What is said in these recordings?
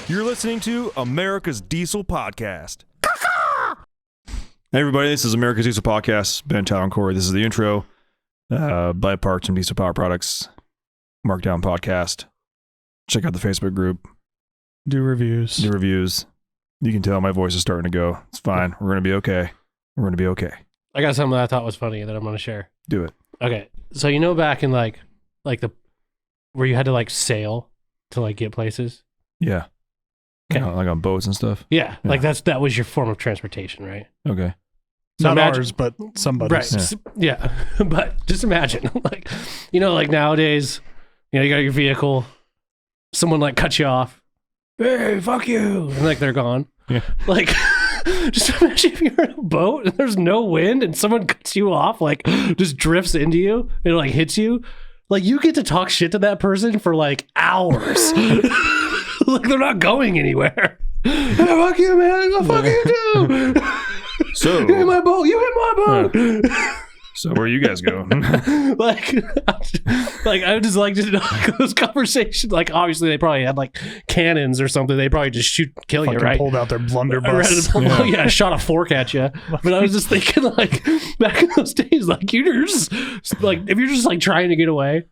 You're listening to America's Diesel Podcast. Hey everybody, this is America's Diesel Podcast. Ben, Tyler, and Corey. This is the intro. Buy parts and diesel power products. Markdown Podcast. Check out the Facebook group. Do reviews. You can tell my voice is starting to go. It's fine. We're going to be okay. I got something that I thought was funny that I'm going to share. Do it. Okay. So you know back in like the where you had to like sail to like get places? Yeah. Okay. Like on boats and stuff? Yeah. Like that was your form of transportation, right? Okay. So not ours, but somebody's. Right. Yeah. But just imagine, like, like nowadays, you got your vehicle, someone like cuts you off. Hey, fuck you. And like they're gone. Yeah. Like, just imagine if you're in a boat and there's no wind and someone cuts you off, like just drifts into you and like hits you. Like you get to talk shit to that person for like hours. Like they're not going anywhere. Hey, fuck you, man. What fuck you do? So you hit my boat. You hit my boat. So where you guys go? like I would just like to know those conversations. Like obviously they probably had like cannons or something. They probably just kill you, right? Pulled out their blunderbuss. Yeah, shot a fork at you. But I was just thinking, like back in those days, like you're just like if you're just like trying to get away,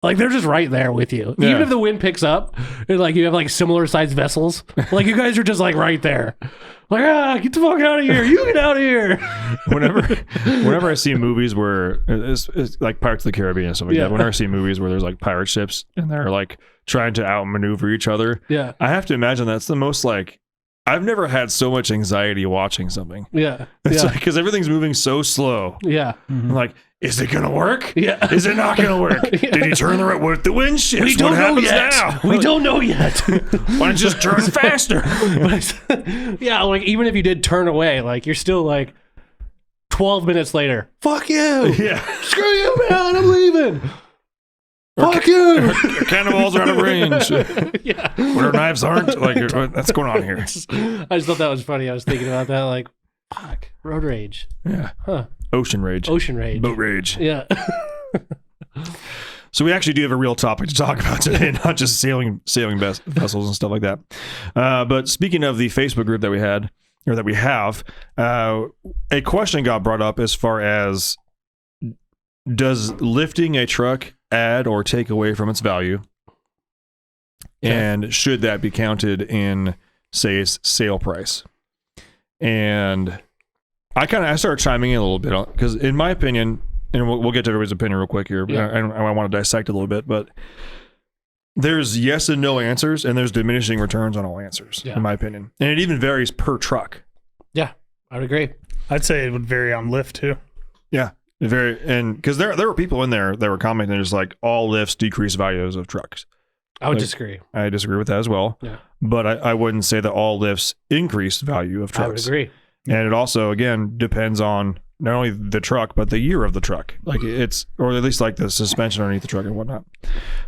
like they're just right there with you. Yeah. Even if the wind picks up and like you have like similar sized vessels, like you guys are just like right there. Like, get the fuck out of here. You get out of here. Whenever I see movies where it's like Pirates of the Caribbean and stuff like that, whenever I see movies where there's like pirate ships and they're like trying to outmaneuver each other, I have to imagine that's the most like, I've never had so much anxiety watching something. Yeah. It's like, because everything's moving so slow. Yeah. I'm like, is it going to work? Yeah. Is it not going to work? Yeah. Did he turn the right way? The wind shifts. We don't what know happens yet. now? We don't know yet. Why don't you just turn faster? Yeah, like even if you did turn away, like you're still like 12 minutes later. Fuck you. Yeah. Screw you, man. I'm leaving. Fuck you. Our cannonballs are out of range. Yeah. But our knives aren't. Like, what's going on here? I just thought that was funny. I was thinking about that. Like, fuck. Road rage. Yeah. Huh. Ocean rage. Boat rage. Yeah. So we actually do have a real topic to talk about today, not just sailing vessels and stuff like that. But speaking of the Facebook group that we had, or that we have, a question got brought up as far as, does lifting a truck add or take away from its value? Okay. And should that be counted in, say, sale price? And I started chiming in a little bit because in my opinion, and we'll get to everybody's opinion real quick here. Yeah. I want to dissect a little bit, but there's yes and no answers, and there's diminishing returns on all answers, in my opinion. And it even varies per truck. Yeah, I would agree. I'd say it would vary on lift too. Yeah, and because there were people in there that were commenting just like all lifts decrease values of trucks. I would disagree. I disagree with that as well. Yeah, but I wouldn't say that all lifts increase value of trucks. I would agree. And it also, again, depends on not only the truck, but the year of the truck. Like or at least like the suspension underneath the truck and whatnot.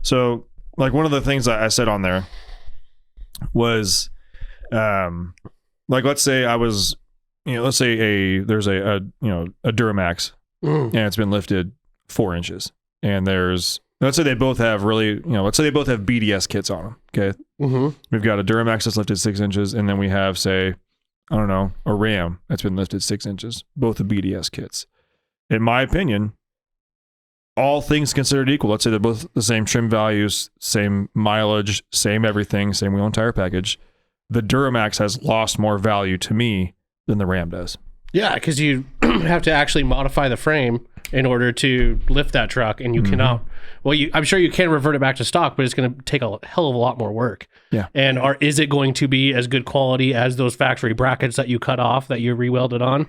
So like one of the things I said on there was, like, let's say I was, let's say there's a Duramax and it's been lifted 4 inches, and let's say they both have let's say they both have BDS kits on them. Okay. Mm-hmm. We've got a Duramax that's lifted 6 inches, and then we have, say, I don't know, a Ram that's been lifted 6 inches, both the BDS kits. In my opinion, all things considered equal, let's say they're both the same trim values, same mileage, same everything, same wheel and tire package, the Duramax has lost more value to me than the Ram does. Yeah, because you have to actually modify the frame in order to lift that truck, and you cannot. Well, I'm sure you can revert it back to stock, but it's going to take a hell of a lot more work. Yeah. And is it going to be as good quality as those factory brackets that you cut off that you re-welded on?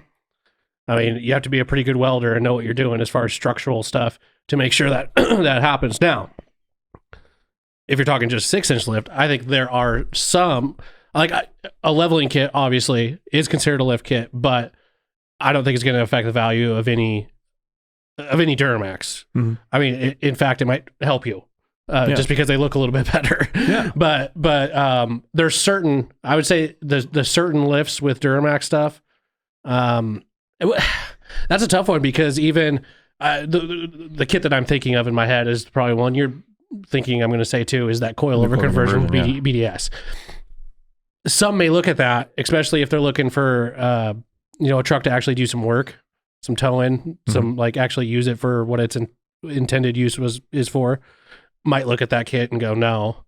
I mean, you have to be a pretty good welder and know what you're doing as far as structural stuff to make sure that that happens. Now, if you're talking just 6-inch lift, I think there are some, like a leveling kit obviously is considered a lift kit, but I don't think it's going to affect the value of any Duramax. Mm-hmm. I mean, in fact, it might help you just because they look a little bit better. Yeah. But there's certain, I would say the certain lifts with Duramax stuff. That's a tough one because even the kit that I'm thinking of in my head is probably one you're thinking I'm going to say too, is that coilover conversion BDS. some may look at that, especially if they're looking for, a truck to actually do some work, some towing, some like actually use it for what its intended use is for. Might look at that kit and go, no,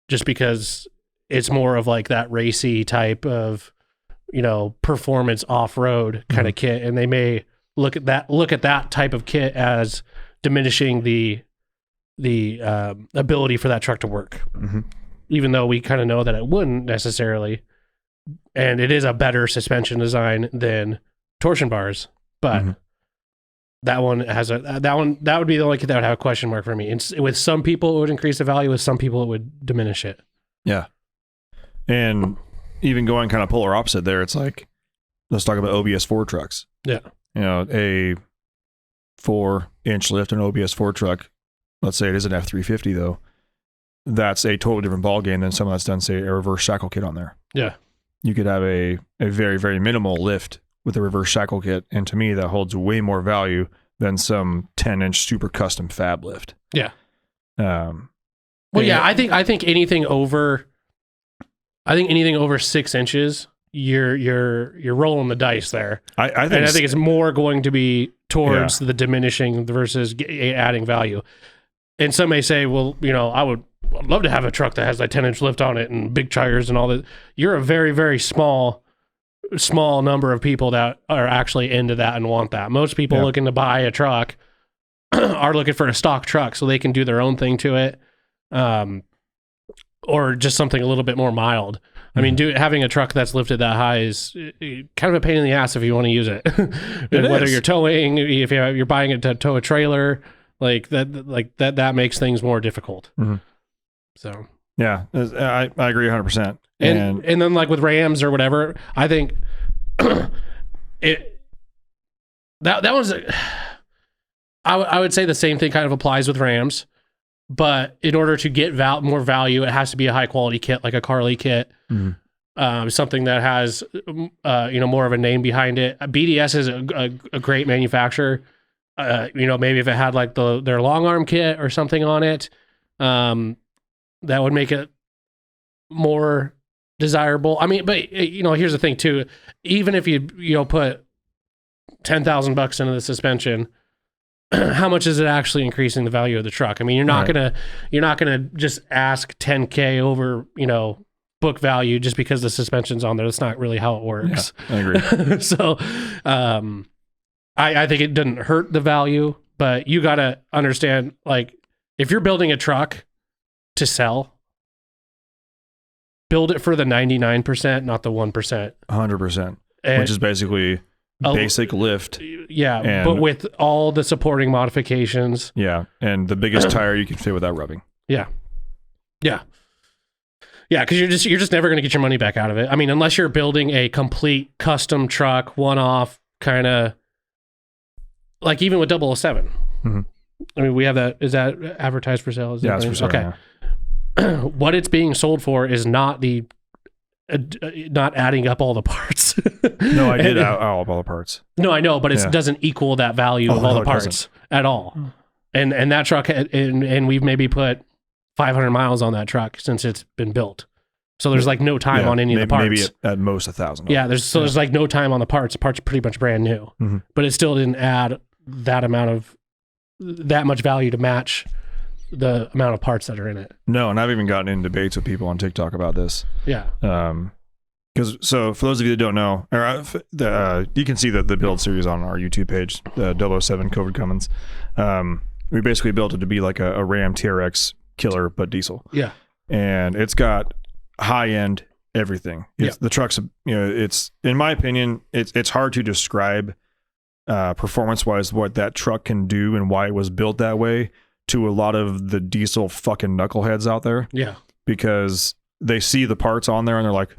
just because it's more of like that racy type of, performance off-road kind of kit. And they may look at that type of kit as diminishing the ability for that truck to work. Even though we kind of know that it wouldn't necessarily, and it is a better suspension design than torsion bars, but that one that would be the only kit that would have a question mark for me. And with some people, it would increase the value. With some people, it would diminish it. Yeah. And even going kind of polar opposite there, it's like, let's talk about OBS4 trucks. Yeah. A 4-inch lift, an OBS4 truck, let's say it is an F350 though, that's a totally different ballgame than someone that's done, say, a reverse shackle kit on there. Yeah. You could have a very, very minimal lift with a reverse shackle kit, and to me, that holds way more value than some 10-inch super custom fab lift. Yeah. I think anything over 6 inches, you're rolling the dice there. I think it's more going to be towards the diminishing versus adding value. And some may say, well, I'd love to have a truck that has like 10-inch lift on it and big tires and all that. You're a very, very small number of people that are actually into that and want that. Most people looking to buy a truck are looking for a stock truck so they can do their own thing to it, or just something a little bit more mild. I mean, having a truck that's lifted that high is kind of a pain in the ass if you want to use it. Whether you're towing, if you're buying it to tow a trailer, that makes things more difficult. So yeah, I agree 100%. And then like with Rams or whatever, I think that one's I would say the same thing kind of applies with Rams, but in order to get more value, it has to be a high quality kit, like a Carly kit, something that has more of a name behind it. BDS is a great manufacturer. Maybe if it had like their long arm kit or something on it, that would make it more desirable. I mean, but here's the thing too. Even if you put $10,000 into the suspension, how much is it actually increasing the value of the truck? I mean, you're not gonna just ask $10K over book value just because the suspension's on there. That's not really how it works. Yeah, I agree. So, I think it doesn't hurt the value, but you got to understand, like, if you're building a truck to sell, build it for the 99%, not the 1%. 100%, which is basically basic lift. Yeah, but with all the supporting modifications. Yeah, and the biggest tire you can fit without rubbing. Yeah. Yeah, because you're just never going to get your money back out of it. I mean, unless you're building a complete custom truck, one-off kind of, like even with 007. I mean, we have that. Is that advertised for sale? Yeah, it's for sale. Okay. Yeah. What it's being sold for is not not adding up all the parts. No, I did add all the parts. No, I know, but it doesn't equal that value of all the parts at all. And that truck, and we've maybe put 500 miles on that truck since it's been built. So there's like no time on any of the parts. Maybe at most 1,000. Yeah, there's like no time on the parts. The parts are pretty much brand new, but it still didn't add that much value to match the amount of parts that are in it. No, and I've even gotten in debates with people on TikTok about this. Yeah. So for those of you that don't know, you can see the build series on our YouTube page, 007 COVID Cummins. We basically built it to be like a Ram TRX killer, but diesel. Yeah. And it's got high-end everything. The truck's, it's, in my opinion, it's hard to describe performance-wise what that truck can do and why it was built that way to a lot of the diesel fucking knuckleheads out there. Yeah. Because they see the parts on there and they're like,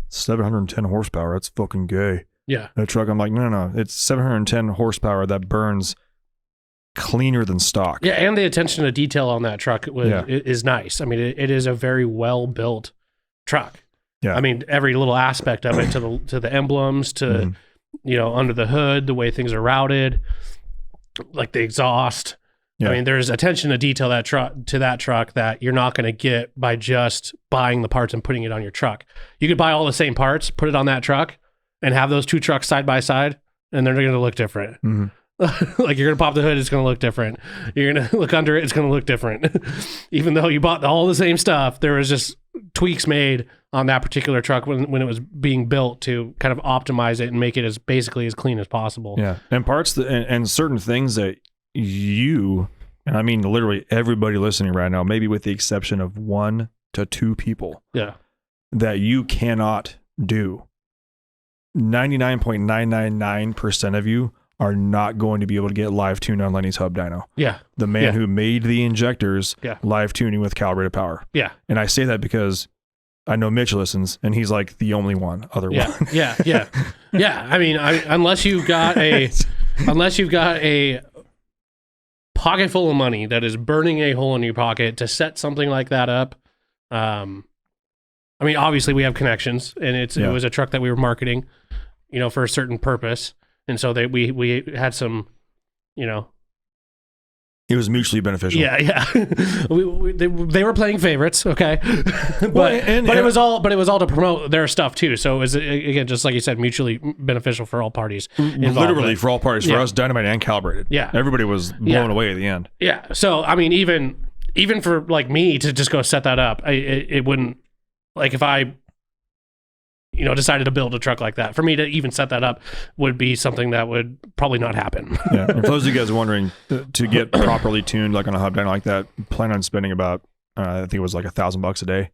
710 horsepower, that's fucking gay. Yeah. That truck, I'm like, no, it's 710 horsepower that burns cleaner than stock. Yeah, and the attention to detail on that truck is nice. I mean, it is a very well-built truck. Yeah. I mean, every little aspect of it, to the emblems, to under the hood, the way things are routed, like the exhaust, I mean, there's attention to detail that truck that you're not going to get by just buying the parts and putting it on your truck. You could buy all the same parts, put it on that truck, and have those two trucks side by side, and they're going to look different. Mm-hmm. Like you're going to pop the hood, it's going to look different. You're going to look under it, it's going to look different. Even though you bought all the same stuff, there was just tweaks made on that particular truck when it was being built to kind of optimize it and make it as basically as clean as possible. Yeah, and parts and certain things that you, and I mean literally everybody listening right now, maybe with the exception of 1 to 2 people, that you cannot do. 99.999% of you are not going to be able to get live tune on Lenny's hub dyno. Yeah. The man who made the injectors, live tuning with calibrated power. Yeah. And I say that because I know Mitch listens, and he's like the only one. Yeah. I mean, unless you've got a pocket full of money that is burning a hole in your pocket to set something like that up. I mean, obviously we have connections, and it was a truck that we were marketing, for a certain purpose. And so we had some, it was mutually beneficial. Yeah. They were playing favorites. Okay. but it was all to promote their stuff too. So it was, again, just like you said, mutually beneficial for all parties. Literally for all parties, for us, Dynamite and Calibrated. Yeah. Everybody was blown away at the end. Yeah. So, I mean, even for like me to just go set that up, it wouldn't, like if I, decided to build a truck like that, for me to even set that up would be something that would probably not happen. Yeah. And for those of you guys wondering, to get properly tuned, like on a hub dyno like that, plan on spending about, I think it was like $1,000 a day.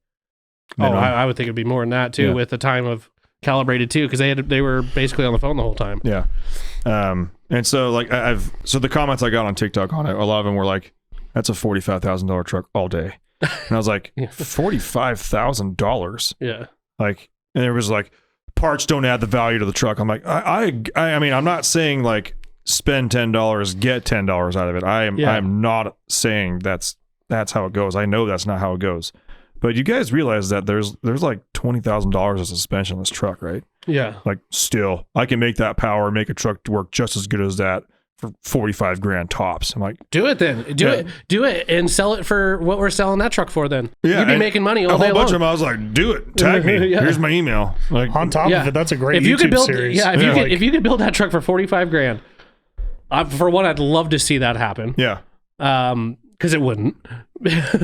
Minimum. I would think it'd be more than that too, with the time of Calibrated too, because they were basically on the phone the whole time. Yeah. And so like so the comments I got on TikTok on it, a lot of them were like, that's a $45,000 truck all day. And I was like, $45,000? Yeah. Like, and it was like, parts don't add the value to the truck. I'm like, I mean, I'm not saying like spend $10, get $10 out of it. I am not saying that's how it goes. I know that's not how it goes. But you guys realize that there's like $20,000 of suspension on this truck, right? Yeah. Like still, I can make that power, make a truck to work just as good as that for $45,000 tops. I'm like, do it then. Do it and sell it for what we're selling that truck for then. Yeah, you'd be making money all day long. A whole bunch of them, I was like, do it. Tag me. Here's my email. Like, on top of it, that's a great YouTube series. Yeah, if you could build that truck for $45,000, for one, I'd love to see that happen. Yeah. Because it wouldn't.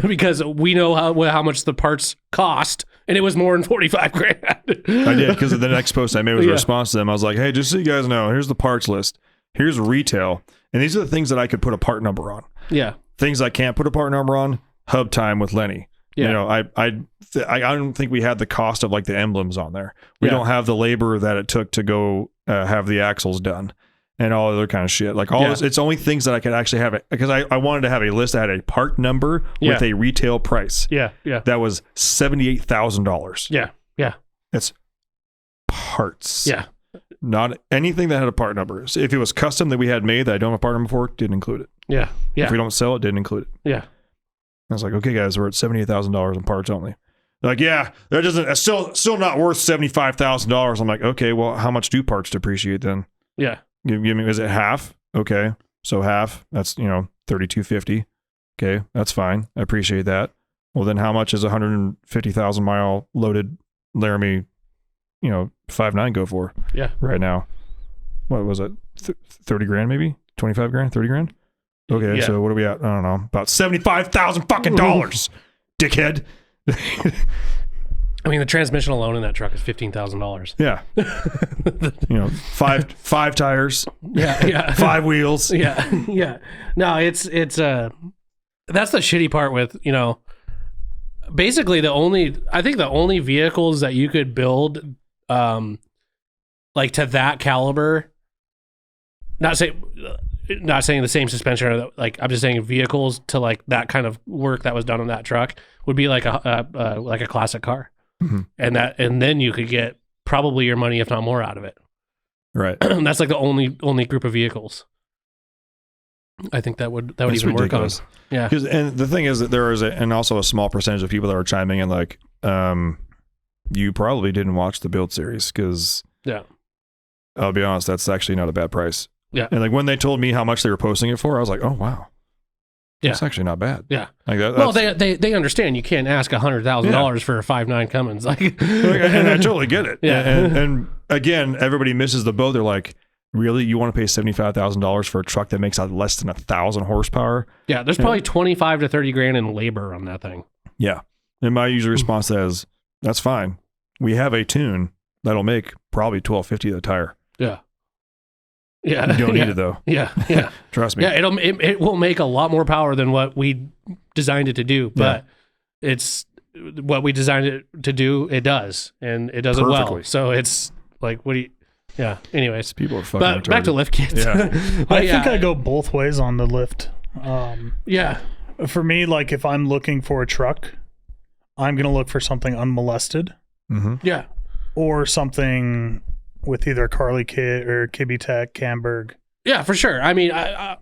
Because we know how much the parts cost, and it was more than $45,000. I did, because the next post I made was a response to them. I was like, hey, just so you guys know, here's the parts list. Here's retail. And these are the things that I could put a part number on. Yeah. Things I can't put a part number on, hub time with Lenny. Yeah. I don't think we had the cost of like the emblems on there. We don't have the labor that it took to go have the axles done and all other kind of shit. Like all this, it's only things that I could actually have it, because I wanted to have a list that had a part number with a retail price. Yeah. Yeah. That was $78,000. Yeah. Yeah. It's parts. Yeah. Not anything that had a part number. So if it was custom that we had made that I don't have a part number for, didn't include it. Yeah. Yeah. If we don't sell it, didn't include it. Yeah. I was like, okay, guys, we're at $78,000 in parts only. They're like, yeah, that doesn't. It's still not worth $75,000. I'm like, okay, well, how much do parts depreciate then? Yeah. Give me. Is it half? Okay, so half. That's $3,250. Okay, that's fine. I appreciate that. Well, then how much is 150,000 mile loaded Laramie 5.9 go for? Yeah. Right now, what was it? $30,000 maybe? $25,000? $30,000? Okay, so what are we at? I don't know. About $75,000 fucking dollars, dickhead. I mean, the transmission alone in that truck is $15,000. Yeah. five tires. Yeah. 5 wheels. Yeah. Yeah. No, it's that's the shitty part with, basically the only vehicles that you could build like to that caliber, not saying the same suspension, like I'm just saying vehicles to like that kind of work that was done on that truck would be like a classic car. Mm-hmm. And then you could get probably your money, if not more, out of it. Right. That's like the only group of vehicles I think that would even ridiculous. Work on. Yeah. And the thing is that there is also a small percentage of people that are chiming in like, you probably didn't watch the build series, because I'll be honest, that's actually not a bad price. Yeah. And like when they told me how much they were posting it for, I was like, oh wow, It's actually not bad. Yeah. Like well, they understand you can't ask $100,000 for a 5.9 Cummins. And I totally get it. Yeah. And again, everybody misses the boat. They're like, really? You want to pay $75,000 for a truck that makes out less than 1,000 horsepower? Yeah. There's probably 25 to 30 grand in labor on that thing. Yeah. And my usual response is, that's fine. We have a tune that'll make probably $1,250 a tire. Yeah. Yeah. You don't need it though. Yeah. Yeah. Trust me. Yeah. It will make a lot more power than what we designed it to do, but it's what we designed it to do. It does, and it does Perfectly. it well. So it's like, what do you, yeah. Anyways, People are fucking but retarded. back to lift kits. Yeah. I think I go both ways on the lift. Yeah. For me, like if I'm looking for a truck, I'm going to look for something unmolested. Mm-hmm. Yeah. Or something with either Carly Kit or Kibby Tech, Camberg. Yeah, for sure. I mean,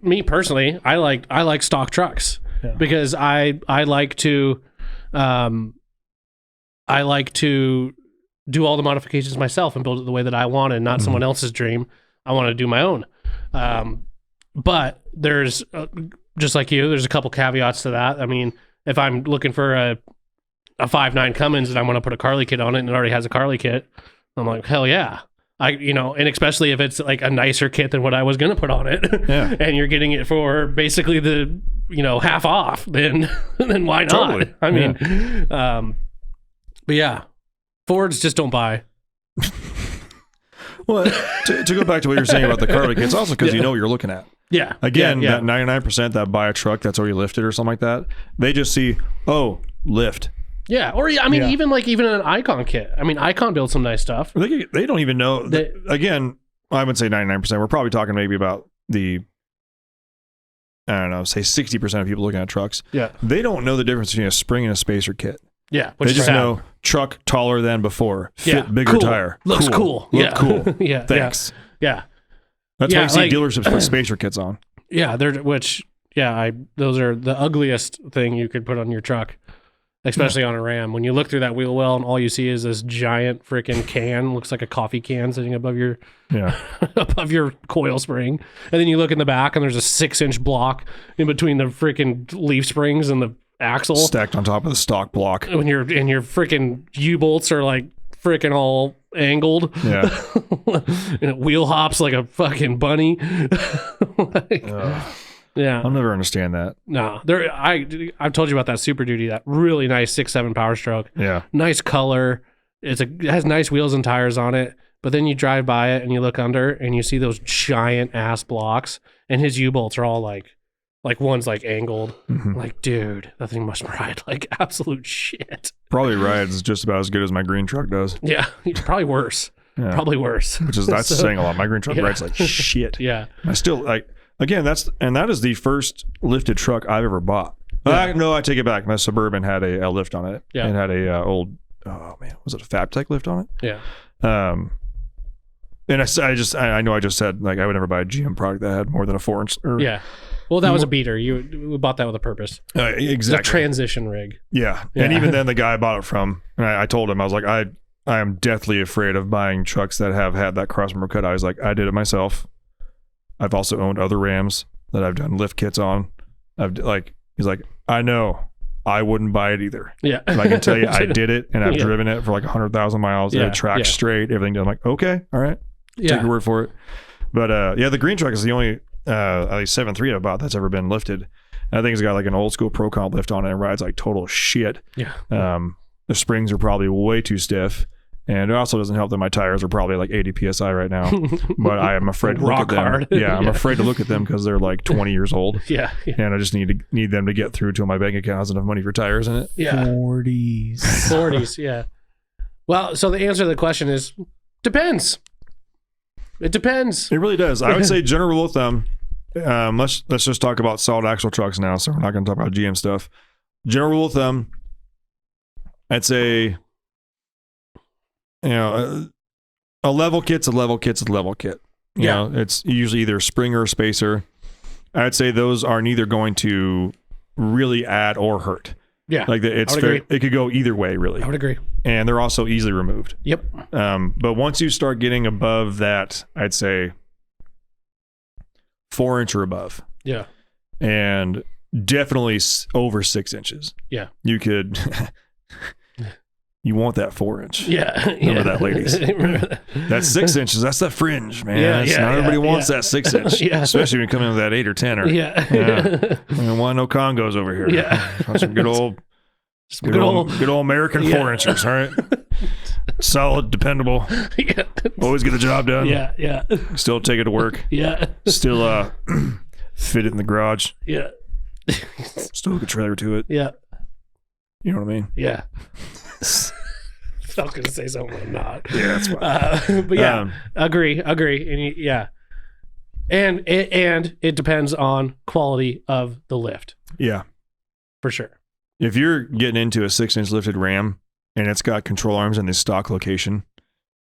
me personally, I like stock trucks because I like to do all the modifications myself and build it the way that I want and not someone else's dream. I want to do my own. But there's just like you, there's a couple caveats to that. I mean, if I'm looking for a 5.9 Cummins and I want to put a Carly kit on it and it already has a Carly kit, I'm like, hell yeah. And especially if it's like a nicer kit than what I was going to put on it, and you're getting it for basically the, half off, then why not? Totally. I mean, but yeah, Fords just don't buy. Well, to go back to what you're saying about the Carly kit, it's also because you know what you're looking at. Yeah. Again, that 99% that buy a truck that's already lifted or something like that, they just see, oh, lift. Yeah, or even an Icon kit. I mean, Icon builds some nice stuff. They don't even know. Again, I would say 99%. We're probably talking maybe about the, I don't know, say 60% of people looking at trucks. Yeah. They don't know the difference between a spring and a spacer kit. Yeah. They just know truck taller than before, fit bigger cool. tire. Looks cool. Look cool. Yeah. Thanks. Yeah. That's why you see dealerships put spacer kits on. Yeah, those are the ugliest thing you could put on your truck. Especially on a Ram. When you look through that wheel well and all you see is this giant freaking can, looks like a coffee can sitting above your above your coil spring. And then you look in the back and there's a 6-inch block in between the freaking leaf springs and the axle. Stacked on top of the stock block. When your freaking U-bolts are like freaking all angled. Yeah. And it wheel hops like a fucking bunny. Yeah, I'll never understand that. No, I've told you about that Super Duty, that really nice 6.7 Power Stroke. Yeah, nice color. It has nice wheels and tires on it. But then you drive by it and you look under and you see those giant ass blocks, and his U-bolts are all like one's like angled. Mm-hmm. Like, dude, that thing must ride like absolute shit. Probably rides just about as good as my green truck does. Yeah, probably worse. Yeah. Probably worse. That's saying a lot. My green truck rides like shit. Yeah, I still Again, that is the first lifted truck I've ever bought. Yeah. No, I take it back. My Suburban had a lift on it. Yeah. It had a old, was it a Fabtech lift on it? Yeah. And I know I just said like I would never buy a GM product that had more than a 4-inch. Yeah. Well, that was a beater. We bought that with a purpose. Exactly. It's a transition rig. Yeah. And even then, the guy I bought it from, and I told him, I was like, I am deathly afraid of buying trucks that have had that crossmember cut. I was like, I did it myself. I've also owned other Rams that I've done lift kits on. He's like, I know, I wouldn't buy it either. Yeah. And I can tell you, I did it, and I've driven it for like 100,000 miles. And it tracks straight, everything. I'm like, okay, all right, take your word for it. But the green truck is the only at least 7.3 I bought that's ever been lifted. And I think it's got like an old school Pro Comp lift on it and rides like total shit. Yeah. The springs are probably way too stiff. And it also doesn't help that my tires are probably like 80 PSI right now. But I am afraid to look at them. Hard. Yeah, I'm afraid to look at them because they're like 20 years old. Yeah. And I just need them to get through till my bank account has enough money for tires in it. Yeah. 40s, yeah. Well, so the answer to the question is, depends. It depends. It really does. I would say general rule of thumb, let's just talk about solid axle trucks now, so we're not going to talk about GM stuff. General rule of thumb, I'd say... a level kit's a level kit's a level kit. You know, it's usually either a spring or a spacer. I'd say those are neither going to really add or hurt. Yeah. Like it could go either way, really. I would agree. And they're also easily removed. Yep. But once you start getting above that, I'd say 4-inch or above. Yeah. And definitely over 6 inches. Yeah. You could. You want that 4-inch. Yeah. Remember that, ladies. That's 6 inches. That's the fringe, man. Not everybody wants that 6 inch. Especially when you come in with that 8 or 10 or. Yeah. I don't want no Congos over here. Yeah. Want some good old American 4-inchers. All right. Solid, dependable. Yeah. Always get the job done. Yeah. Yeah. Still take it to work. Yeah. Still fit it in the garage. Yeah. Still hook a trailer to it. Yeah. You know what I mean? Yeah. I was gonna say something, I'm not. Yeah, that's fine. But yeah, agree. And it depends on quality of the lift. Yeah, for sure. If you're getting into a 6-inch lifted Ram and it's got control arms in the stock location,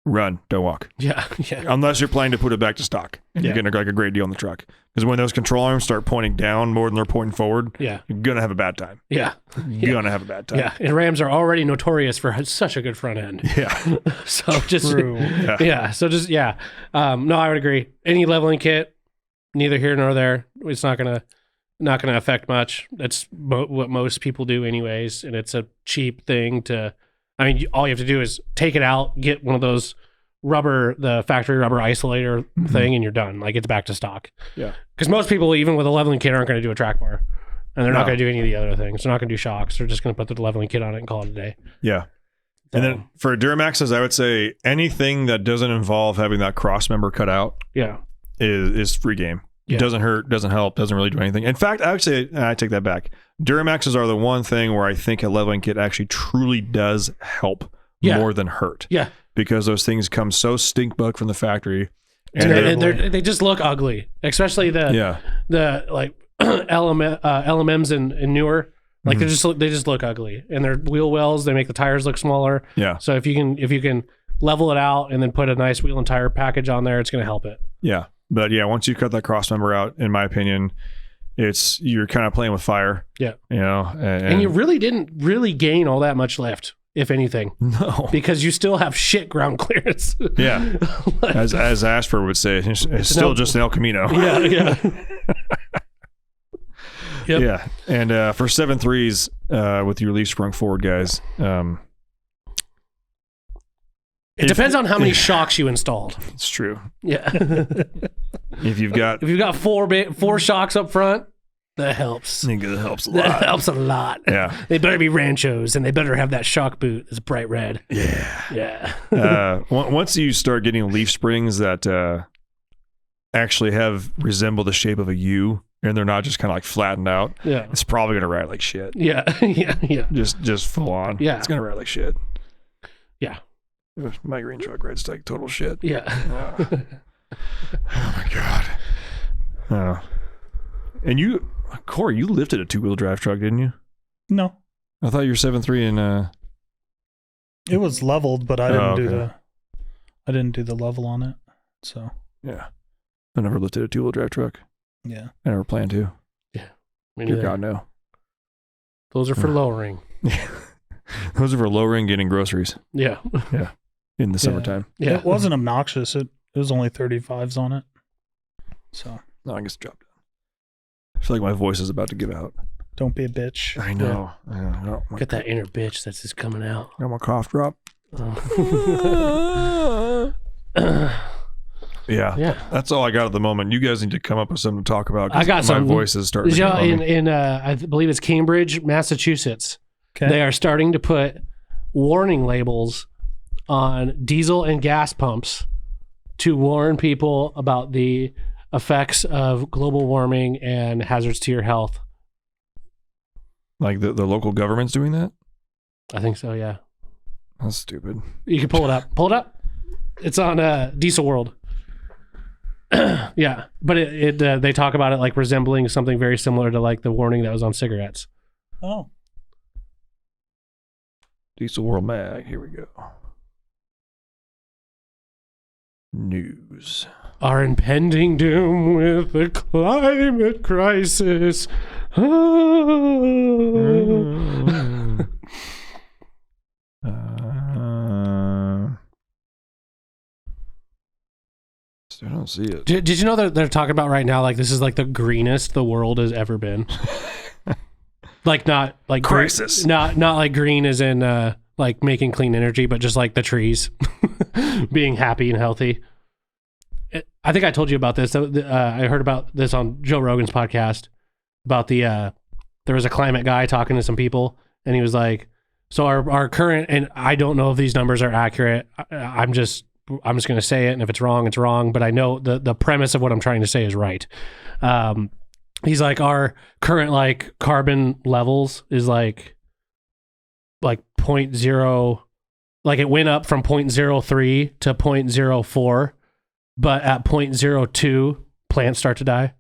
run, don't walk. Yeah. Unless you're planning to put it back to stock and you're getting like a great deal on the truck. Because when those control arms start pointing down more than they're pointing forward, you're gonna have a bad time. Yeah. You're gonna have a bad time. Yeah. And Rams are already notorious for such a good front end. Yeah. So just True. No, I would agree. Any leveling kit, neither here nor there. It's not gonna affect much. That's what most people do anyways, and it's a cheap thing to. I mean, all you have to do is take it out, get one of those the factory rubber isolator thing, and you're done. Like, it's back to stock. Yeah. Because most people, even with a leveling kit, aren't going to do a track bar. And they're not going to do any of the other things. They're not going to do shocks. They're just going to put the leveling kit on it and call it a day. Yeah. And then for Duramaxes, I would say anything that doesn't involve having that cross member cut out is free game. It doesn't hurt, doesn't help, doesn't really do anything. In fact, actually, I take that back. Duramaxes are the one thing where I think a leveling kit actually truly does help more than hurt. Yeah. Because those things come so stink bug from the factory. And they just look ugly, especially the like LMMs and newer. Like they just look ugly, and their wheel wells, they make the tires look smaller. Yeah. So if you can level it out and then put a nice wheel and tire package on there, it's going to help it. Yeah. But yeah, once you cut that cross member out, in my opinion, you're kind of playing with fire. Yeah. You know, and you really didn't gain all that much lift, if anything. No. Because you still have shit ground clearance. Yeah. As Ashford would say, it's still just an El Camino. Yeah. Yeah. Yep. Yeah. And for 7.3s with your leaf sprung forward guys, it depends on how many shocks you installed. It's true. Yeah. If you've got four shocks up front, that helps. I think it helps a lot. That helps a lot. Yeah. They better be Ranchos, and they better have that shock boot that's bright red. Yeah. Yeah. Once you start getting leaf springs that actually resemble the shape of a U, and they're not just kind of like flattened out, it's probably gonna ride like shit. Yeah. Yeah. Just full on. Yeah. It's gonna ride like shit. Yeah. My green truck rides like total shit. Yeah. Oh my god. And you, Corey, you lifted a 2-wheel drive truck, didn't you? No. I thought you were 7.3 and it was leveled, but I didn't do the level on it. So yeah. I never lifted a 2-wheel drive truck. Yeah. I never planned to. Yeah. Dear God, no. Those are for lowering. Yeah. Those are for lowering, getting groceries. Yeah. Yeah. In the summertime. Yeah. It wasn't obnoxious. It was only 35s on it. So. No, I guess the job done. I feel like my voice is about to give out. Don't be a bitch. I know. Yeah. Get that inner bitch that's just coming out. Got my cough drop. Yeah. That's all I got at the moment. You guys need to come up with something to talk about. I got some. My voice is starting to get in I believe it's Cambridge, Massachusetts. Okay. They are starting to put warning labels on diesel and gas pumps to warn people about the effects of global warming and hazards to your health. Like the local government's doing that? I think so, yeah. That's stupid. You can pull it up. Pull it up. It's on Diesel World. Yeah, but they talk about it like resembling something very similar to like the warning that was on cigarettes. Oh. Diesel World Mag. Here we go. News. Our impending doom with the climate crisis. I don't see it. Did you know that they're talking about right now, like this is like the greenest the world has ever been? Like not like crisis. Not like green as in like making clean energy, but just like the trees being happy and healthy. I think I told you about this. I heard about this on Joe Rogan's podcast about there was a climate guy talking to some people, and he was like, so our current, and I don't know if these numbers are accurate. I'm just going to say it, and if it's wrong, it's wrong. But I know the premise of what I'm trying to say is right. He's like, our current like carbon levels is like 0.0, like it went up from 0.03 to 0.04, but at 0.02 plants start to die.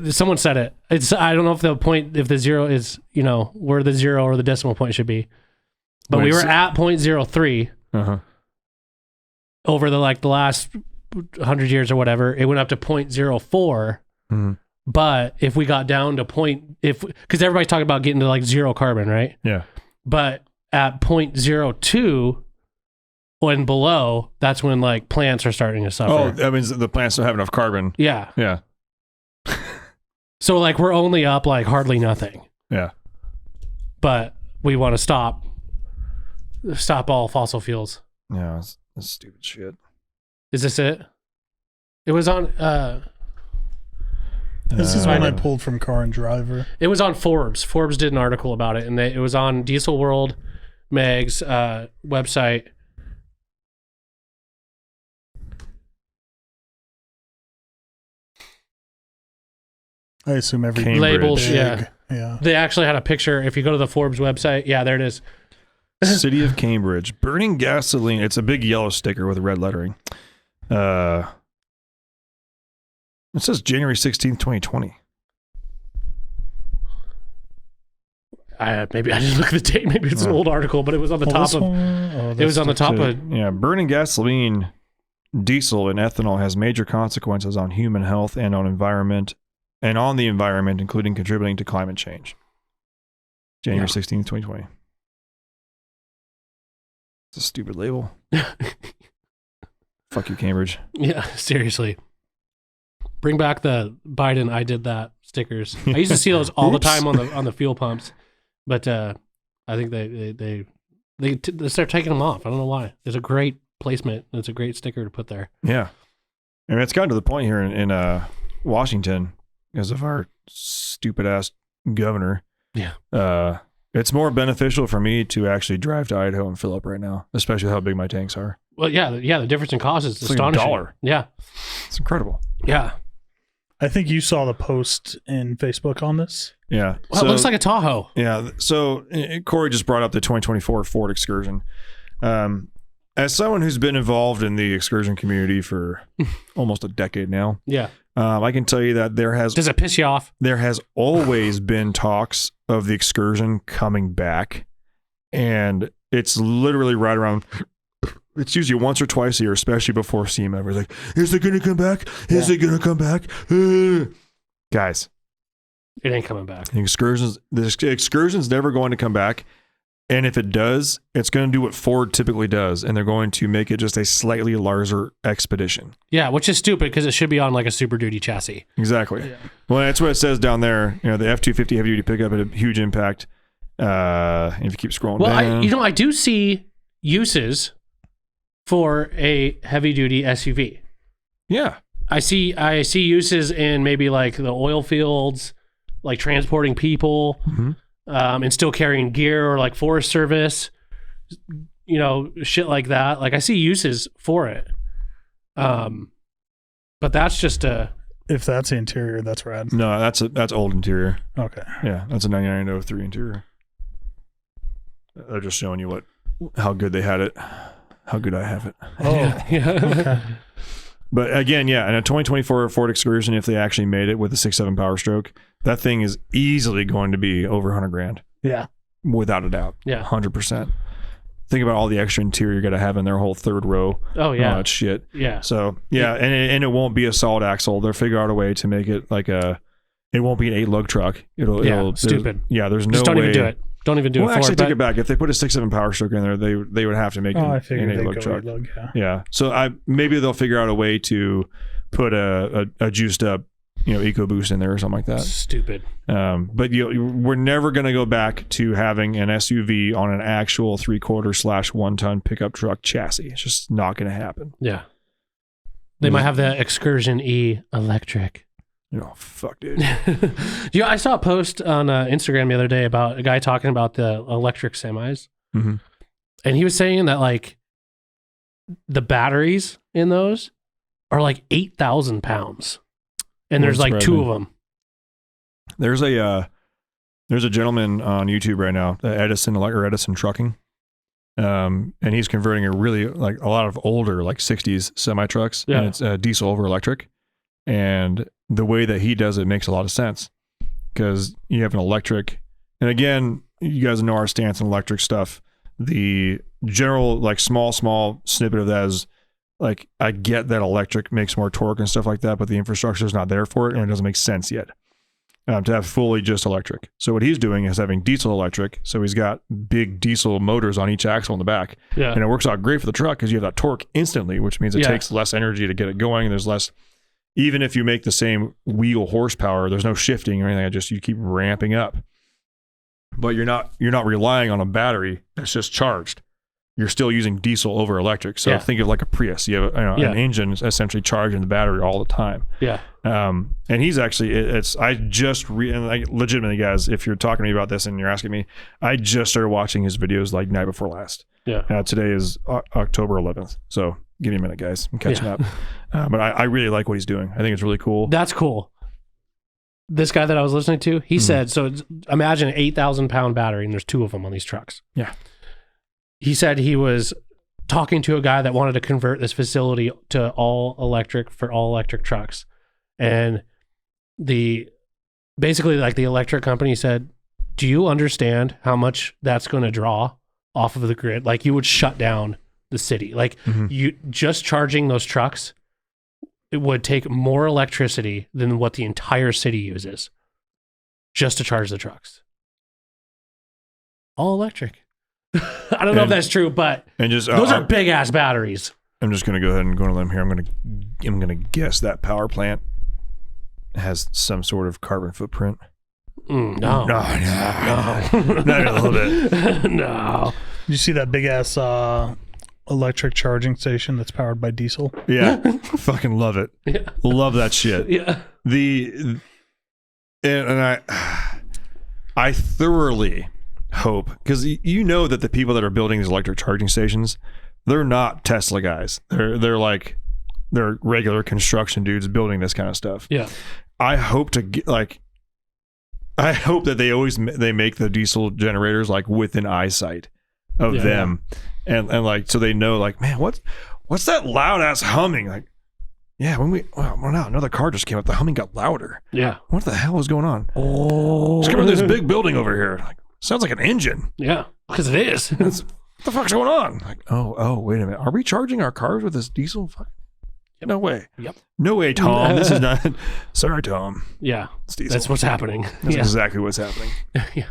Someone said it. I don't know if the zero is, where the zero or the decimal point should be, but we were at 0.03 over the last 100 years or whatever. It went up to 0.04. Mm-hmm. But if we got down to because everybody's talking about getting to like zero carbon, right? Yeah. But at 0.02 and below, that's when like plants are starting to suffer. Oh, that means the plants don't have enough carbon. Yeah. Yeah. So like we're only up like hardly nothing. Yeah. But we want to stop all fossil fuels. Yeah, that's stupid shit. Is this it? It was on this is one I pulled from Car and Driver. It was on Forbes. Forbes did an article about it, and it was on Diesel World Mag's website. I assume every labels, big, yeah. They actually had a picture. If you go to the Forbes website, yeah, there it is. City of Cambridge, burning gasoline. It's a big yellow sticker with red lettering. It says January 16th, 2020. Maybe I didn't look at the date. Maybe it's an old article, but it was on the top of. It was on the top of. Yeah, burning gasoline, diesel, and ethanol has major consequences on human health and on the environment, including contributing to climate change. January 16th, 2020. It's a stupid label. Fuck you, Cambridge. Yeah, seriously. Bring back the Biden "I did that" stickers. I used to see those all the time on the fuel pumps, but I think they start taking them off. I don't know why. There's a great placement. It's a great sticker to put there. Yeah, I mean it's gotten to the point here in Washington because of our stupid ass governor. Yeah. It's more beneficial for me to actually drive to Idaho and fill up right now, especially how big my tanks are. Well, yeah. The difference in cost is it's astonishing. Like $1. Yeah. It's incredible. Yeah. I think you saw the post in Facebook on this. Yeah. Well, it looks like a Tahoe. Yeah. So Corey just brought up the 2024 Ford Excursion. As someone who's been involved in the Excursion community for almost a decade now, yeah, I can tell you that Does it piss you off? There has always been talks of the Excursion coming back, and it's literally right around. It's usually once or twice a year, especially before SEMA. Everyone's like, is it going to come back? Is it going to come back? Guys. It ain't coming back. The Excursion's never going to come back. And if it does, it's going to do what Ford typically does. And they're going to make it just a slightly larger expedition. Yeah, which is stupid because it should be on like a Super Duty chassis. Exactly. Yeah. Well, that's what it says down there. The F-250 heavy duty pickup had a huge impact. If you keep scrolling down. I do see uses for a heavy duty SUV. Yeah. I see uses in maybe like the oil fields, like transporting people, and still carrying gear, or like Forest Service, shit like that. Like I see uses for it. But that's just if that's the interior, that's rad. No, that's old interior. Okay. Yeah, that's a 9903 interior. They're just showing you how good they had it. How good I have it. Oh, yeah. Okay. But again, yeah, in a 2024 Ford Excursion, if they actually made it with a 6.7 Power Stroke, that thing is easily going to be over $100,000. Yeah. Without a doubt. Yeah. 100%. Think about all the extra interior you got to have in their whole third row. Oh, yeah. All that shit. Yeah. So, yeah, and it won't be a solid axle. They'll figure out a way to make it like it won't be an 8-lug truck. It'll stupid. There's no way. Just don't even do it. Don't even do it. Actually, take it back. If they put a 6.7 Power Stroke in there, they would have to make an 8-lug truck. 8-lug, yeah. So maybe they'll figure out a way to put a juiced up EcoBoost in there or something like that. Stupid. But we're never going to go back to having an SUV on an actual 3/4/1 ton pickup truck chassis. It's just not going to happen. Yeah. They might have the Excursion E electric. Fuck, dude. I saw a post on Instagram the other day about a guy talking about the electric semis. Mm-hmm. And he was saying that like the batteries in those are like 8,000 pounds. And there's like two of them. There's a gentleman on YouTube right now, Edison Trucking. And he's converting a lot of older, like 60s semi trucks. Yeah. And it's diesel over electric. And the way that he does it makes a lot of sense because you have an electric. And again, you guys know our stance on electric stuff. The general, like small snippet of that is like, I get that electric makes more torque and stuff like that, but the infrastructure is not there for it and it doesn't make sense yet to have fully just electric. So what he's doing is having diesel electric. So he's got big diesel motors on each axle in the back. Yeah. And it works out great for the truck because you have that torque instantly, which means it takes less energy to get it going. And there's less, even if you make the same wheel horsepower, there's no shifting or anything. You keep ramping up. But you're not relying on a battery that's just charged. You're still using diesel over electric. So think of like a Prius. You have an engine essentially charging the battery all the time. Yeah. And he's actually, legitimately, guys, if you're talking to me about this and you're asking me, I just started watching his videos like night before last. Yeah. Today is October 11th. So give me a minute, guys. I'm catching up. But I really like what he's doing. I think it's really cool. That's cool. This guy that I was listening to, he said, so imagine an 8,000 pound battery and there's two of them on these trucks. Yeah. He said he was talking to a guy that wanted to convert this facility to all electric for all electric trucks. And basically like the electric company said, do you understand how much that's going to draw off of the grid? Like you would shut down the city. Like you just charging those trucks, it would take more electricity than what the entire city uses just to charge the trucks. All electric. I don't know if that's true, but those are big ass batteries. I'm just going to go ahead and go on a limb here. I'm going to guess that power plant has some sort of carbon footprint. No, not even a little bit. No. Did you see that big ass electric charging station that's powered by diesel? Yeah, fucking love it. Yeah. Love that shit. Yeah. And I thoroughly hope, because that the people that are building these electric charging stations, they're not Tesla guys. They're regular construction dudes building this kind of stuff. Yeah. I hope that they make the diesel generators like within eyesight of them. Yeah. And like, so they know like, man, what's that loud ass humming? Like, yeah, another car just came up. The humming got louder. Yeah. What the hell is going on? Oh, it's coming to this big building over here. Like, sounds like an engine. Yeah, because it is. What the fuck's going on? Like, oh, wait a minute. Are we charging our cars with this diesel? Yep. No way. Yep. No way, Tom. This is not. Sorry, Tom. Yeah. That's what's happening. That's exactly what's happening. Yeah.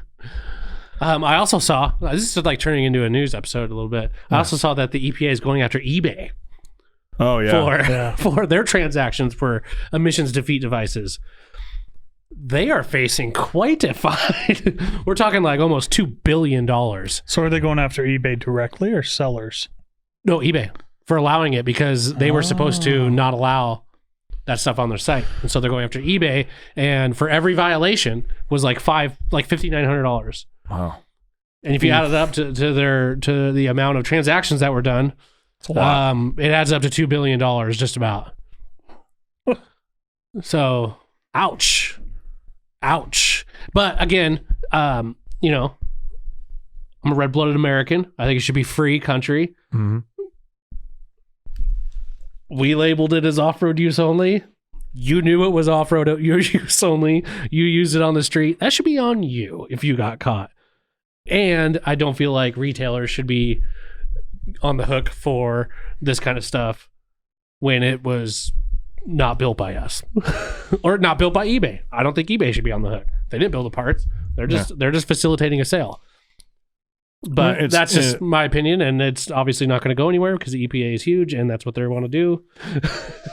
I also saw, this is like turning into a news episode a little bit. I also saw that the EPA is going after eBay. Oh, yeah. For their transactions for emissions defeat devices. They are facing quite a fine. We're talking like almost $2 billion. So are they going after eBay directly or sellers? No, eBay for allowing it because they were supposed to not allow that stuff on their site. And so they're going after eBay. And for every violation was like $5,900. Wow. And if you add it up to the amount of transactions that were done, it adds up to $2 billion just about. So, ouch. But again, I'm a red-blooded American. I think it should be free country. Mm-hmm. We labeled it as off-road use only. You knew it was off-road use only. You used it on the street. That should be on you if you got caught. And I don't feel like retailers should be on the hook for this kind of stuff when it was not built by us or not built by eBay. I don't think eBay should be on the hook. They didn't build the parts. They're just facilitating a sale. But that's just my opinion, and it's obviously not going to go anywhere because the EPA is huge, and that's what they want to do.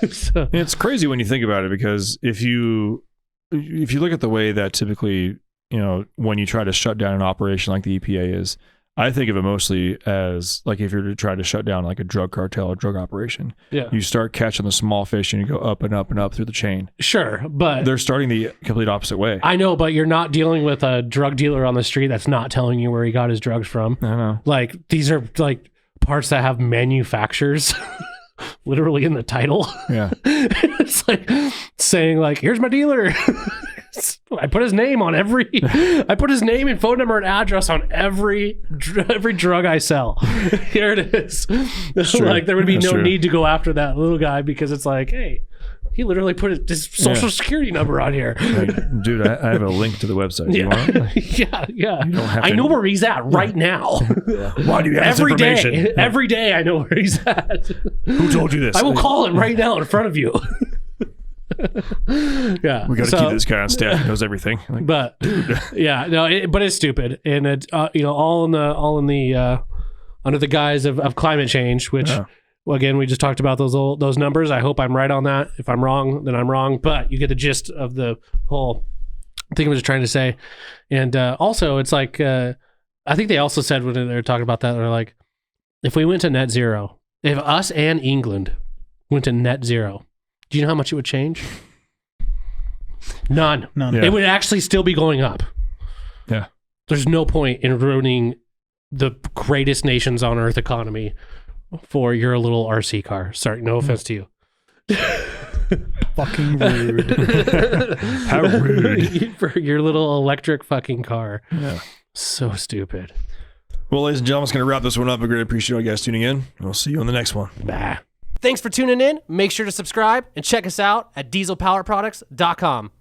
So. It's crazy when you think about it, because if you look at the way that typically, when you try to shut down an operation like the EPA is, I think of it mostly as like if you're to try to shut down like a drug cartel or drug operation, you start catching the small fish and you go up and up and up through the chain. Sure, but they're starting the complete opposite way. I know, but you're not dealing with a drug dealer on the street that's not telling you where he got his drugs from. I know. Like, these are like parts that have manufacturers literally in the title. Yeah. It's like saying like, here's my dealer. I put his name on I put his name and phone number and address on every drug I sell. Here it is. Like, there would be no need to go after that little guy, because it's like, hey, he literally put his social security number on here. Like, dude, I have a link to the website. You want it? Yeah. You don't have I know where he's at right now. Why do you have this information? Every day I know where he's at. Who told you this? I will call him right now in front of you. Yeah, we got to keep this guy on staff. He knows everything. Like, but dude. Yeah, no, but it's stupid, and it all in the under the guise of climate change, which well, again, we just talked about those numbers. I hope I'm right on that. If I'm wrong, then I'm wrong. But you get the gist of the whole thing I was trying to say. And also, it's like I think they also said when they were talking about that, they're like, if we went to net zero, if us and England went to net zero, do you know how much it would change? None. Yeah. It would actually still be going up. Yeah. There's no point in ruining the greatest nations on earth economy for your little RC car. Sorry, no offense to you. Fucking rude. How rude. For your little electric fucking car. Yeah. So stupid. Well, ladies and gentlemen, I'm just going to wrap this one up. I greatly appreciate all you guys tuning in. We'll see you on the next one. Bah. Thanks for tuning in. Make sure to subscribe and check us out at dieselpowerproducts.com.